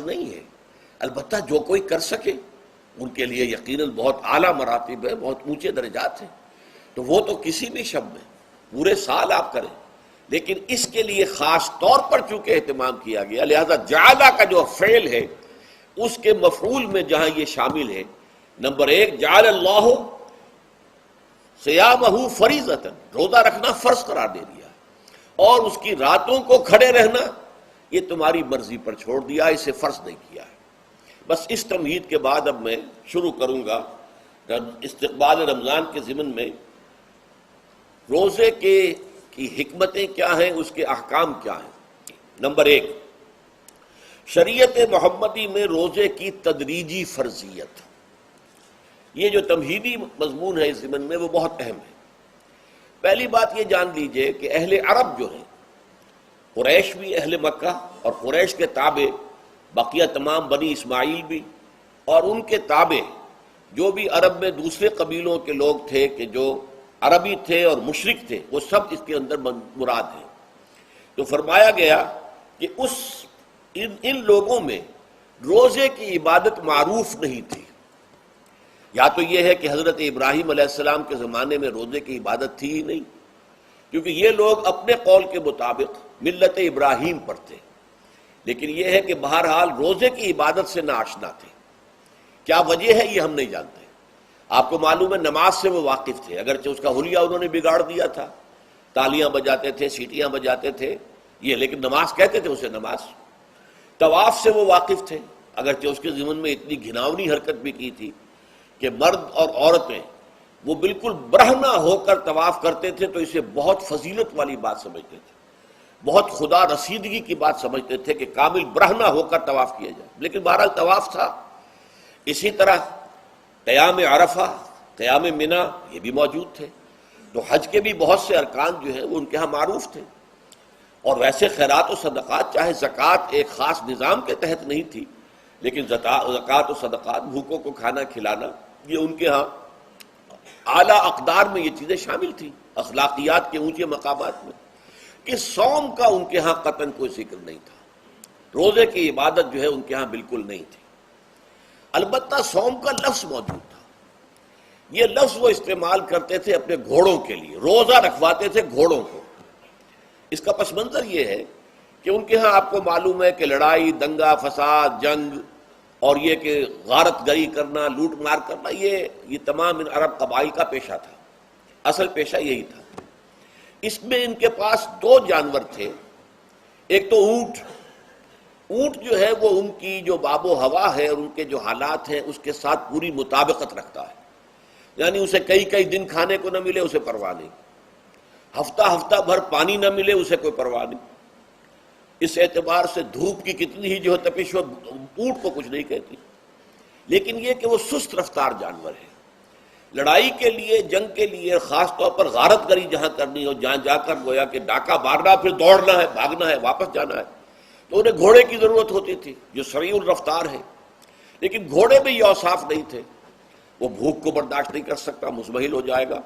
نہیں ہے، البتہ جو کوئی کر سکے ان کے لیے یقیناً بہت اعلیٰ مراتب ہے، بہت اونچے درجات ہیں، تو وہ تو کسی بھی شب میں پورے سال آپ کریں، لیکن اس کے لیے خاص طور پر چونکہ اہتمام کیا گیا، لہذا جعلہ کا جو فعل ہے اس کے مفعول میں جہاں یہ شامل ہے، نمبر ایک جعل اللہ صیامہ فریضۃ، روزہ رکھنا فرض قرار دے دیا، اور اس کی راتوں کو کھڑے رہنا یہ تمہاری مرضی پر چھوڑ دیا، اسے فرض نہیں کیا ہے۔ بس اس تمہید کے بعد اب میں شروع کروں گا استقبال رمضان کے ضمن میں روزے کی حکمتیں کیا ہیں، اس کے احکام کیا ہیں۔ نمبر ایک، شریعت محمدی میں روزے کی تدریجی فرضیت، یہ جو تمہیدی مضمون ہے اس ضمن میں وہ بہت اہم ہے۔ پہلی بات یہ جان لیجئے کہ اہل عرب جو ہیں، قریش بھی اہل مکہ اور قریش کے تابع بقیہ تمام بنی اسماعیل بھی، اور ان کے تابع جو بھی عرب میں دوسرے قبیلوں کے لوگ تھے کہ جو عربی تھے اور مشرک تھے، وہ سب اس کے اندر مراد ہیں۔ تو فرمایا گیا کہ ان لوگوں میں روزے کی عبادت معروف نہیں تھی، یا تو یہ ہے کہ حضرت ابراہیم علیہ السلام کے زمانے میں روزے کی عبادت تھی ہی نہیں، کیونکہ یہ لوگ اپنے قول کے مطابق ملت ابراہیم پر تھے، لیکن یہ ہے کہ بہرحال روزے کی عبادت سے ناآشنا تھے۔ کیا وجہ ہے یہ ہم نہیں جانتے۔ آپ کو معلوم ہے نماز سے وہ واقف تھے، اگرچہ اس کا حلیہ انہوں نے بگاڑ دیا تھا، تالیاں بجاتے تھے، سیٹیاں بجاتے تھے یہ، لیکن نماز کہتے تھے اسے نماز۔ طواف سے وہ واقف تھے، اگرچہ اس کے ضمن میں اتنی گھناؤنی حرکت بھی کی تھی کہ مرد اور عورتیں وہ بالکل برہنہ ہو کر طواف کرتے تھے، تو اسے بہت فضیلت والی بات سمجھتے تھے، بہت خدا رسیدگی کی بات سمجھتے تھے کہ کامل برہنہ ہو کر طواف کیا جائے، لیکن بہرحال طواف تھا۔ اسی طرح قیام عرفہ، قیام منی یہ بھی موجود تھے۔ تو حج کے بھی بہت سے ارکان جو ہیں وہ ان کے ہاں معروف تھے، اور ویسے خیرات و صدقات، چاہے زکوٰۃ ایک خاص نظام کے تحت نہیں تھی، لیکن زکوٰۃ و صدقات، بھوکوں کو کھانا کھلانا، یہ ان کے ہاں اعلیٰ اقدار میں یہ چیزیں شامل تھیں، اخلاقیات کے اونچے مقامات میں۔ کہ صوم کا ان کے ہاں قطعاً کوئی ذکر نہیں تھا، روزے کی عبادت جو ہے ان کے ہاں بالکل نہیں تھی۔ البتہ صوم کا لفظ موجود تھا، یہ لفظ وہ استعمال کرتے تھے اپنے گھوڑوں کے لیے، روزہ رکھواتے تھے گھوڑوں کو۔ اس کا پس منظر یہ ہے کہ ان کے ہاں آپ کو معلوم ہے کہ لڑائی، دنگا فساد، جنگ، اور یہ کہ غارت گری کرنا، لوٹ مار کرنا، یہ تمام ان عرب قبائل کا پیشہ تھا، اصل پیشہ یہی تھا۔ اس میں ان کے پاس دو جانور تھے، ایک تو اونٹ۔ اونٹ جو ہے وہ ان کی جو باب و ہوا ہے اور ان کے جو حالات ہیں اس کے ساتھ پوری مطابقت رکھتا ہے، یعنی اسے کئی دن کھانے کو نہ ملے اسے پرواہ نہیں، ہفتہ بھر پانی نہ ملے اسے کوئی پرواہ نہیں۔ اس اعتبار سے دھوپ کی کتنی ہی جو ہے تپش ہو، اونٹ کو کچھ نہیں کہتی، لیکن یہ کہ وہ سست رفتار جانور ہے۔ لڑائی کے لیے، جنگ کے لیے، خاص طور پر غارت گری جہاں کرنی ہو، جہاں جا کر گویا کہ ڈاکہ مارنا، پھر دوڑنا ہے، بھاگنا ہے، واپس جانا ہے، تو انہیں گھوڑے کی ضرورت ہوتی تھی جو سریع الرفتار ہے، لیکن گھوڑے میں یہ اوصاف نہیں تھے۔ وہ بھوک کو برداشت نہیں کر سکتا، مزمحل ہو جائے گا،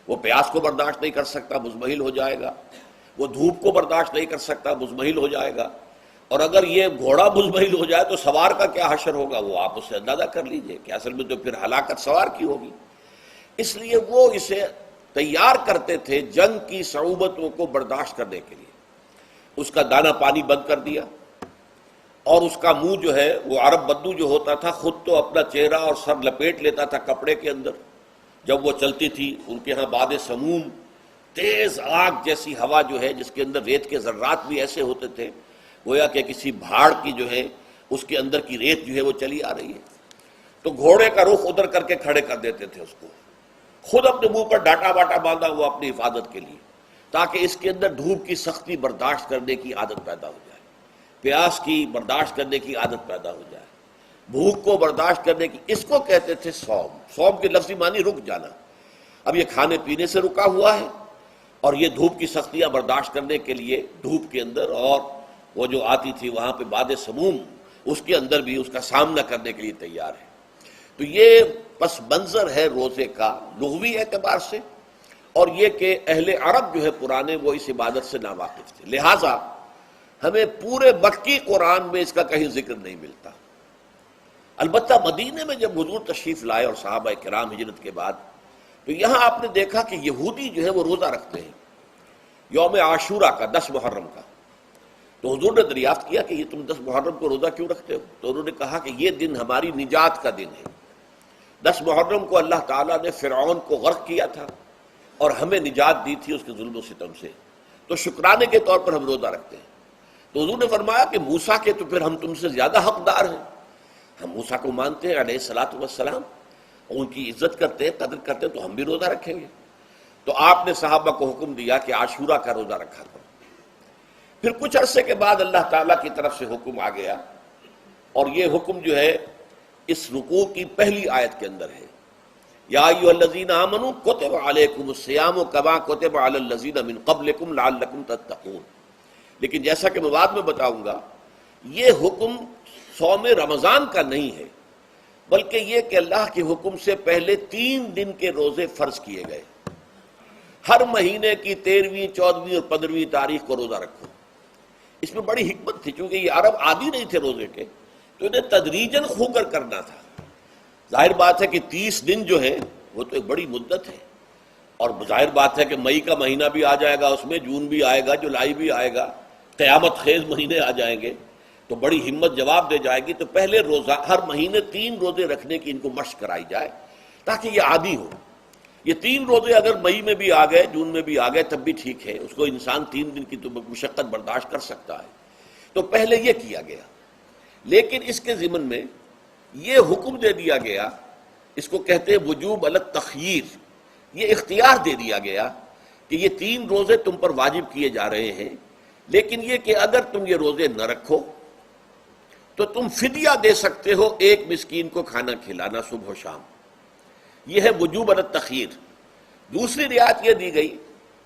وہ پیاس کو برداشت نہیں کر سکتا، مزمحل ہو جائے گا، وہ دھوپ کو برداشت نہیں کر سکتا، مزمحل ہو جائے گا، اور اگر یہ گھوڑا مزمحل ہو جائے تو سوار کا کیا حشر ہوگا، وہ آپ اس سے اندازہ کر لیجئے کہ اصل میں تو پھر ہلاکت سوار کی ہوگی۔ اس لیے وہ اسے تیار کرتے تھے جنگ کی صعوبتوں کو برداشت کرنے کے لیے۔ اس کا دانہ پانی بند کر دیا، اور اس کا منہ جو ہے وہ عرب بدو جو ہوتا تھا خود تو اپنا چہرہ اور سر لپیٹ لیتا تھا کپڑے کے اندر، جب وہ چلتی تھی ان کے ہاں باد سموم، تیز آگ جیسی ہوا جو ہے جس کے اندر ریت کے ذرات بھی ایسے ہوتے تھے گویا کہ کسی بھاڑ کی جو ہے اس کے اندر کی ریت جو ہے وہ چلی آ رہی ہے، تو گھوڑے کا رخ ادھر کر کے کھڑے کر دیتے تھے اس کو، خود اپنے منہ پر ڈاٹا واٹا باندھا ہوا اپنی حفاظت کے لیے، تاکہ اس کے اندر دھوپ کی سختی برداشت کرنے کی عادت پیدا ہو جائے، پیاس کی برداشت کرنے کی عادت پیدا ہو جائے، بھوک کو برداشت کرنے کی۔ اس کو کہتے تھے صوم۔ صوم کے لفظی معنی رک جانا۔ اب یہ کھانے پینے سے رکا ہوا ہے، اور یہ دھوپ کی سختیاں برداشت کرنے کے لیے دھوپ کے اندر، اور وہ جو آتی تھی وہاں پہ باد سموم، اس کے اندر بھی اس کا سامنا کرنے کے لیے تیار ہے۔ تو یہ پس منظر ہے روزے کا لغوی اعتبار سے، اور یہ کہ اہل عرب جو ہے پرانے وہ اس عبادت سے ناواقف تھے، لہٰذا ہمیں پورے مکی قرآن میں اس کا کہیں ذکر نہیں ملتا۔ البتہ مدینے میں جب حضور تشریف لائے اور صحابہ کرام ہجرت کے بعد، تو یہاں آپ نے دیکھا کہ یہودی جو ہے وہ روزہ رکھتے ہیں یوم عاشورہ کا، 10 محرم کا۔ تو حضور نے دریافت کیا کہ یہ تم 10 محرم کو روزہ کیوں رکھتے ہو؟ تو انہوں نے کہا کہ یہ دن ہماری نجات کا دن ہے۔ 10 محرم کو اللہ تعالیٰ نے فرعون کو غرق کیا تھا اور ہمیں نجات دی تھی اس کے ظلم و ستم سے، تو شکرانے کے طور پر ہم روزہ رکھتے ہیں۔ تو حضور نے فرمایا کہ موسیٰ کے تو پھر ہم تم سے زیادہ حقدار ہیں، ہم موسیٰ کو مانتے ہیں علیہ الصلوۃ والسلام، ان کی عزت کرتے ہیں، قدر کرتے ہیں، تو ہم بھی روزہ رکھیں گے۔ تو آپ نے صحابہ کو حکم دیا کہ عاشورہ کا روزہ رکھا کرو۔ پھر کچھ عرصے کے بعد اللہ تعالیٰ کی طرف سے حکم آ گیا، اور یہ حکم جو ہے اس رکوع کی پہلی آیت کے اندر ہے، یا ایھا الذین آمنوا کتب علیکم الصیام کما کتب علی الذین من قبلکم لعلکم تتقون۔ لیکن جیسا کہ میں بعد میں بتاؤں گا، یہ حکم صوم رمضان کا نہیں ہے، بلکہ یہ کہ اللہ کے حکم سے پہلے 3 دن کے روزے فرض کیے گئے۔ ہر مہینے کی 13ویں، 14ویں اور 15ویں تاریخ کو روزہ رکھو۔ اس میں بڑی حکمت تھی، چونکہ یہ عرب عادی نہیں تھے روزے کے، تو انہیں تدریجاً خو کر کرنا تھا۔ ظاہر بات ہے کہ 30 دن جو ہے وہ تو ایک بڑی مدت ہے، اور ظاہر بات ہے کہ مئی کا مہینہ بھی آ جائے گا، اس میں جون بھی آئے گا، جولائی بھی آئے گا، قیامت خیز مہینے آ جائیں گے، تو بڑی ہمت جواب دے جائے گی۔ تو پہلے روزہ ہر مہینے 3 روزے رکھنے کی ان کو مشق کرائی جائے تاکہ یہ عادی ہو۔ یہ 3 روزے اگر مئی میں بھی آ گئے، جون میں بھی آ گئے، تب بھی ٹھیک ہے، اس کو انسان 3 دن کی تو مشقت برداشت کر سکتا ہے۔ تو پہلے یہ کیا گیا، لیکن اس کے ضمن میں یہ حکم دے دیا گیا، اس کو کہتے ہیں وجوب علی التخییر، یہ اختیار دے دیا گیا کہ یہ 3 روزے تم پر واجب کیے جا رہے ہیں، لیکن یہ کہ اگر تم یہ روزے نہ رکھو تو تم فدیہ دے سکتے ہو، 1 مسکین کو کھانا کھلانا صبح و شام۔ یہ ہے وجوب علی التخییر۔ دوسری رعایت یہ دی گئی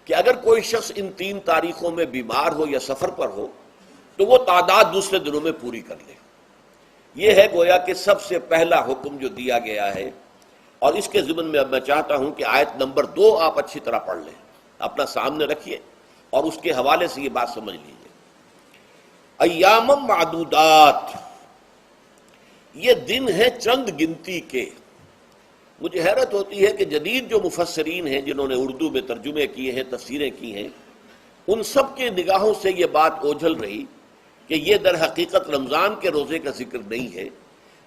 کہ اگر کوئی شخص ان 3 تاریخوں میں بیمار ہو یا سفر پر ہو تو وہ تعداد دوسرے دنوں میں پوری کر لے۔ یہ ہے گویا کہ سب سے پہلا حکم جو دیا گیا ہے، اور اس کے ضمن میں اب میں چاہتا ہوں کہ آیت نمبر 2 آپ اچھی طرح پڑھ لیں، اپنا سامنے رکھیے اور اس کے حوالے سے یہ بات سمجھ لیجیے۔ ایام معدودات، یہ دن ہے چند گنتی کے۔ مجھے حیرت ہوتی ہے کہ جدید جو مفسرین ہیں جنہوں نے اردو میں ترجمے کیے ہیں، تفسیریں کی ہیں، ان سب کے نگاہوں سے یہ بات اوجھل رہی کہ یہ در حقیقت رمضان کے روزے کا ذکر نہیں ہے،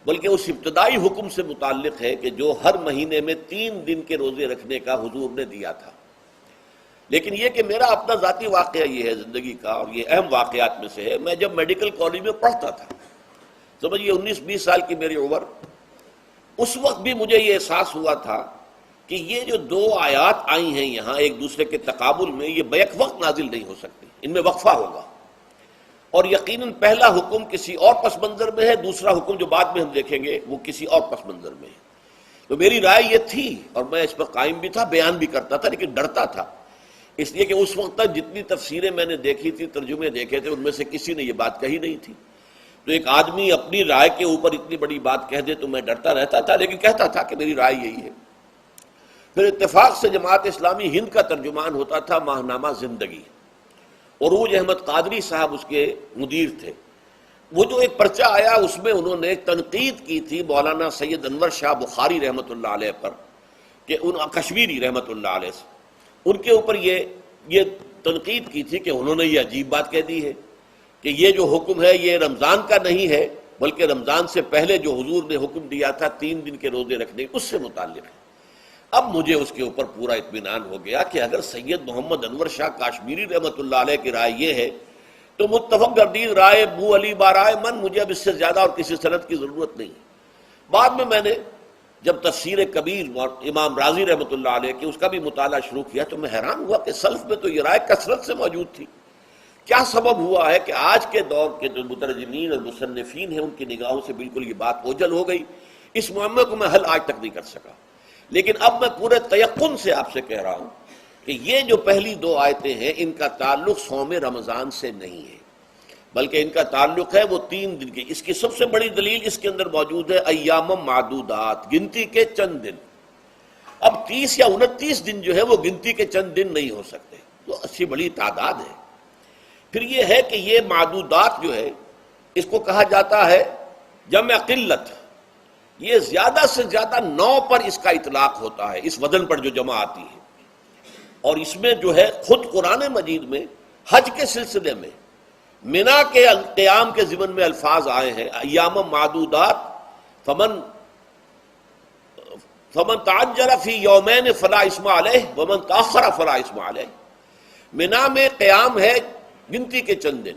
بلکہ اس ابتدائی حکم سے متعلق ہے کہ جو ہر مہینے میں 3 دن کے روزے رکھنے کا حضور نے دیا تھا۔ لیکن یہ کہ میرا اپنا ذاتی واقعہ یہ ہے زندگی کا، اور یہ اہم واقعات میں سے ہے، میں جب میڈیکل کالج میں پڑھتا تھا، سمجھیے 19-20 سال کی میری عمر، اس وقت بھی مجھے یہ احساس ہوا تھا کہ یہ جو 2 آیات آئی ہیں یہاں ایک دوسرے کے تقابل میں، یہ بیک وقت نازل نہیں ہو سکتی، ان میں وقفہ ہوگا، اور یقیناً پہلا حکم کسی اور پس منظر میں ہے، دوسرا حکم جو بعد میں ہم دیکھیں گے وہ کسی اور پس منظر میں ہے۔ تو میری رائے یہ تھی، اور میں اس پر قائم بھی تھا، بیان بھی کرتا تھا، لیکن ڈرتا تھا، اس لیے کہ اس وقت تک جتنی تفسیریں میں نے دیکھی تھی، ترجمے دیکھے تھے، ان میں سے کسی نے یہ بات کہی نہیں تھی۔ تو ایک آدمی اپنی رائے کے اوپر اتنی بڑی بات کہہ دے تو میں ڈرتا رہتا تھا، لیکن کہتا تھا کہ میری رائے یہی ہے۔ پھر اتفاق سے جماعت اسلامی ہند کا ترجمان ہوتا تھا ماہنامہ زندگی، عروج احمد قادری صاحب اس کے مدیر تھے۔ وہ جو ایک پرچہ آیا اس میں انہوں نے ایک تنقید کی تھی مولانا سید انور شاہ بخاری رحمۃ اللہ علیہ پر، کہ ان کشمیری رحمۃ اللہ علیہ سے ان کے اوپر یہ تنقید کی تھی کہ انہوں نے یہ عجیب بات کہہ دی ہے کہ یہ جو حکم ہے یہ رمضان کا نہیں ہے، بلکہ رمضان سے پہلے جو حضور نے حکم دیا تھا 3 دن کے روزے رکھنے، اس سے متعلق ہے۔ اب مجھے اس کے اوپر پورا اطمینان ہو گیا کہ اگر سید محمد انور شاہ کاشمیری رحمۃ اللہ علیہ کی رائے یہ ہے تو متفق گردید رائے ابو علی بارائے من، مجھے اب اس سے زیادہ اور کسی سند کی ضرورت نہیں۔ بعد میں نے جب تفسیر کبیر امام رازی رحمۃ اللہ علیہ کی اس کا بھی مطالعہ شروع کیا تو میں حیران ہوا کہ سلف میں تو یہ رائے کثرت سے موجود تھی۔ کیا سبب ہوا ہے کہ آج کے دور کے جو مترجمین اور مصنفین ہیں ان کی نگاہوں سے بالکل یہ بات اوجھل ہو گئی؟ اس معاملے کو میں حل آج تک نہیں کر سکا، لیکن اب میں پورے تیقن سے آپ سے کہہ رہا ہوں کہ یہ جو پہلی 2 آیتیں ہیں ان کا تعلق صوم رمضان سے نہیں ہے، بلکہ ان کا تعلق ہے وہ 3 دن کی۔ اس کی سب سے بڑی دلیل اس کے اندر موجود ہے ایام معدودات، گنتی کے چند دن۔ اب 30 یا 29 دن جو ہے وہ گنتی کے چند دن نہیں ہو سکتے، تو اچھی بڑی تعداد ہے۔ پھر یہ ہے کہ یہ معدودات جو ہے اس کو کہا جاتا ہے جمع قلت، یہ زیادہ سے زیادہ 9 پر اس کا اطلاق ہوتا ہے، اس وزن پر جو جمع آتی ہے. اور اس میں جو ہے خود قرآن مجید میں حج کے سلسلے میں منا کے قیام کے ضمن میں الفاظ آئے ہیں، ایام معدودات، فمن تعجل فی یومین فلا اسم علیہ ومن تاخر فلا اسم علیہ. منا میں قیام ہے گنتی کے چند دن،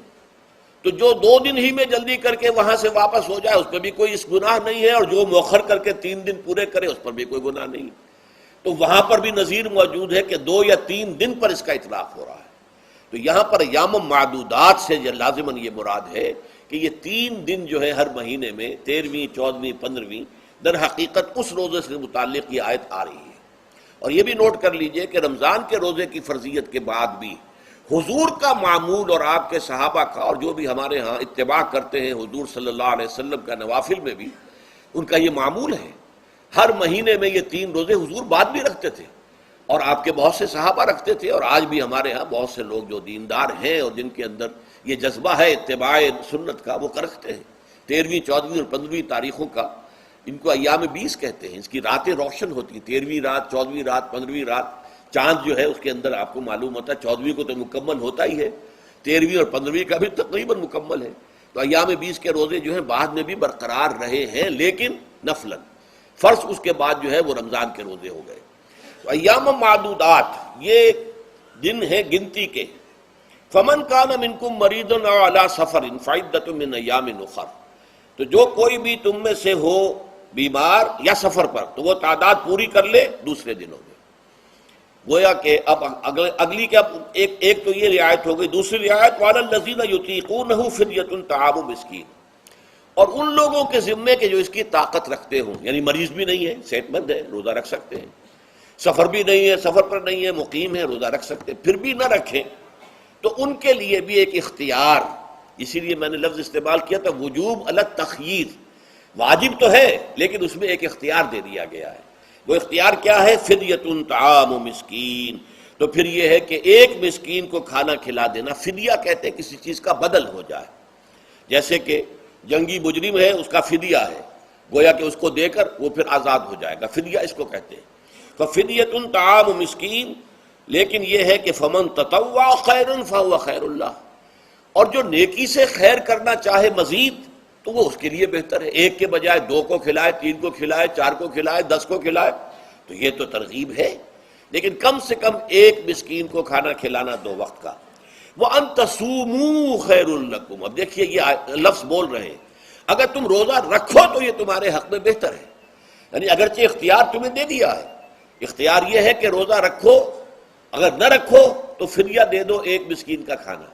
تو جو 2 دن ہی میں جلدی کر کے وہاں سے واپس ہو جائے اس پہ بھی کوئی اس گناہ نہیں ہے، اور جو مؤخر کر کے 3 دن پورے کرے اس پر بھی کوئی گناہ نہیں. تو وہاں پر بھی نظیر موجود ہے کہ 2 یا 3 دن پر اس کا اطلاق ہو رہا ہے. تو یہاں پر ایام معدودات سے لازماً یہ مراد ہے کہ یہ 3 دن جو ہے ہر مہینے میں 13ویں 14ویں 15ویں در حقیقت اس روزے سے متعلق یہ آیت آ رہی ہے. اور یہ بھی نوٹ کر لیجئے کہ رمضان کے روزے کی فرضیت کے بعد بھی حضور کا معمول اور آپ کے صحابہ کا، اور جو بھی ہمارے ہاں اتباع کرتے ہیں حضور صلی اللہ علیہ وسلم کا نوافل میں بھی ان کا یہ معمول ہے. ہر مہینے میں یہ 3 روزے حضور بعد بھی رکھتے تھے، اور آپ کے بہت سے صحابہ رکھتے تھے، اور آج بھی ہمارے ہاں بہت سے لوگ جو دیندار ہیں اور جن کے اندر یہ جذبہ ہے اتباع سنت کا وہ رکھتے ہیں. 13ویں 14ویں اور 15ویں تاریخوں کا ان کو ایام 20 کہتے ہیں. اس کی راتیں روشن ہوتی ہیں، 13ویں رات 14ویں رات 15ویں رات. چاند جو ہے اس کے اندر آپ کو معلوم ہوتا ہے 14ویں کو تو مکمل ہوتا ہی ہے، 13ویں اور 15ویں کا بھی تقریباً مکمل ہے. تو ایام 20 کے روزے جو ہیں بعد میں بھی برقرار رہے ہیں، لیکن نفلاً. فرض اس کے بعد جو ہے وہ رمضان کے روزے ہو گئے. تو ایام معدودات یہ دن ہیں گنتی کے. فمن کان منکم مریض او علی سفر فعدۃ من ایام اخر. تو جو کوئی بھی تم میں سے ہو بیمار یا سفر پر تو وہ تعداد پوری کر لے دوسرے دنوں میں. گویا کہ اب اگلی کیا ایک تو یہ رعایت ہو گئی. دوسری رعایت وعلی الذین یطیقونہ فدیۃ طعام مسکین. اور ان لوگوں کے ذمے کے جو اس کی طاقت رکھتے ہوں، یعنی مریض بھی نہیں ہے، صحت مند ہے، روزہ رکھ سکتے ہیں، سفر بھی نہیں ہے، سفر پر نہیں ہے، مقیم ہے، روزہ رکھ سکتے ہیں، پھر بھی نہ رکھیں تو ان کے لیے بھی ایک اختیار. اسی لیے میں نے لفظ استعمال کیا تھا وجوب علی التخییر. واجب تو ہے لیکن اس میں ایک اختیار دے دیا گیا ہے. وہ اختیار کیا ہے؟ فدیۃ طعام مسکین. تو پھر یہ ہے کہ ایک مسکین کو کھانا کھلا دینا. فدیہ کہتے ہیں کسی چیز کا بدل ہو جائے، جیسے کہ جنگی مجرم ہے اس کا فدیہ ہے، گویا کہ اس کو دے کر وہ پھر آزاد ہو جائے گا، فدیہ اس کو کہتے ہیں. ففدیۃ طعام مسکین. لیکن یہ ہے کہ فمن تطوع خیرا فهو خیر اللہ. اور جو نیکی سے خیر کرنا چاہے مزید تو وہ اس کے لیے بہتر ہے. ایک کے بجائے 2 کو کھلائے، 3 کو کھلائے، 4 کو کھلائے، 10 کو کھلائے، تو یہ تو ترغیب ہے. لیکن کم سے کم ایک مسکین کو کھانا کھلانا 2 وقت کا. وَأَن تَصُومُوا خَيْرٌ لَكُمْ. اب دیکھیے یہ لفظ بول رہے ہیں اگر تم روزہ رکھو تو یہ تمہارے حق میں بہتر ہے. یعنی اگرچہ اختیار تمہیں دے دیا ہے، اختیار یہ ہے کہ روزہ رکھو، اگر نہ رکھو تو فدیہ دے دو ایک مسکین کا کھانا.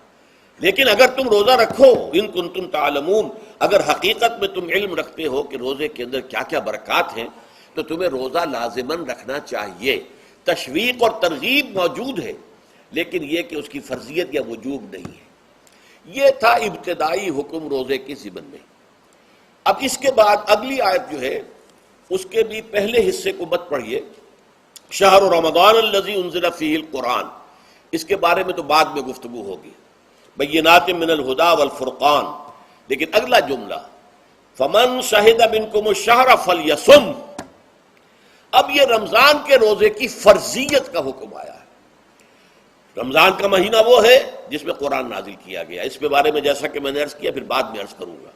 لیکن اگر تم روزہ رکھو ان کنتم تعلمون، اگر حقیقت میں تم علم رکھتے ہو کہ روزے کے اندر کیا کیا برکات ہیں تو تمہیں روزہ لازماً رکھنا چاہیے. تشویق اور ترغیب موجود ہے لیکن یہ کہ اس کی فرضیت یا وجوب نہیں ہے. یہ تھا ابتدائی حکم روزے کے ضمن میں. اب اس کے بعد اگلی آیت جو ہے اس کے بھی پہلے حصے کو مت پڑھیے. شہر رمضان الذی انزل فیہ القرآن، اس کے بارے میں تو بعد میں گفتگو ہوگی. بینات من الہدی والفرقان. لیکن اگلا جملہ فمن شہد منکم الشہر فلیصم. اب یہ رمضان کے روزے کی فرضیت کا حکم آیا ہے. رمضان کا مہینہ وہ ہے جس میں قرآن نازل کیا گیا. اس کے بارے میں جیسا کہ میں نے عرض کیا پھر بعد میں عرض کروں گا.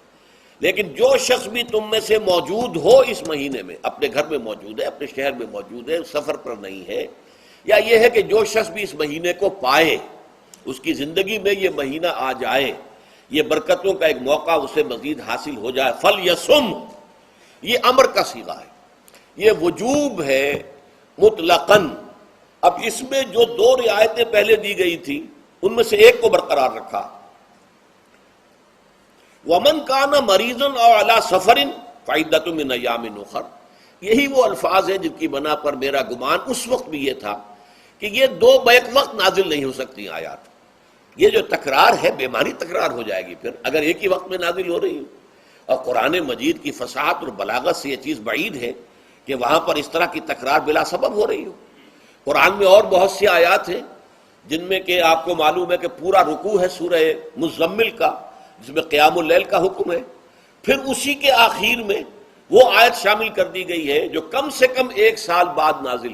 لیکن جو شخص بھی تم میں سے موجود ہو اس مہینے میں، اپنے گھر میں موجود ہے، اپنے شہر میں موجود ہے، سفر پر نہیں ہے، یا یہ ہے کہ جو شخص بھی اس مہینے کو پائے، اس کی زندگی میں یہ مہینہ آ جائے، یہ برکتوں کا ایک موقع اسے مزید حاصل ہو جائے، فلیصم. یہ امر کا صیغہ ہے، یہ وجوب ہے مطلقاً. اب اس میں جو 2 رعایتیں پہلے دی گئی تھی ان میں سے ایک کو برقرار رکھا. وَمَنْ كَانَ مَرِيضًا أَوْ عَلَى سَفَرٍ فَعِدَّةٌ مِّنْ أَيَّامٍ أُخَرَ. یہی وہ الفاظ ہیں جن کی بنا پر میرا گمان اس وقت بھی یہ تھا کہ یہ 2 بیک وقت نازل نہیں ہو سکتی آیات. یہ جو تکرار ہے بے معنی تکرار ہو جائے گی پھر اگر ایک ہی وقت میں نازل ہو رہی ہو. اور قرآن مجید کی فصاحت اور بلاغت سے یہ چیز بعید ہے کہ وہاں پر اس طرح کی تکرار بلا سبب ہو رہی ہو. قرآن میں اور بہت سی آیات ہیں جن میں کہ آپ کو معلوم ہے کہ پورا رکوع ہے سورہ مزمل کا، جس میں قیام اللیل کا حکم ہے، پھر اسی کے آخر میں وہ آیت شامل کر دی گئی ہے جو کم سے کم 1 سال بعد نازل ہوئی۔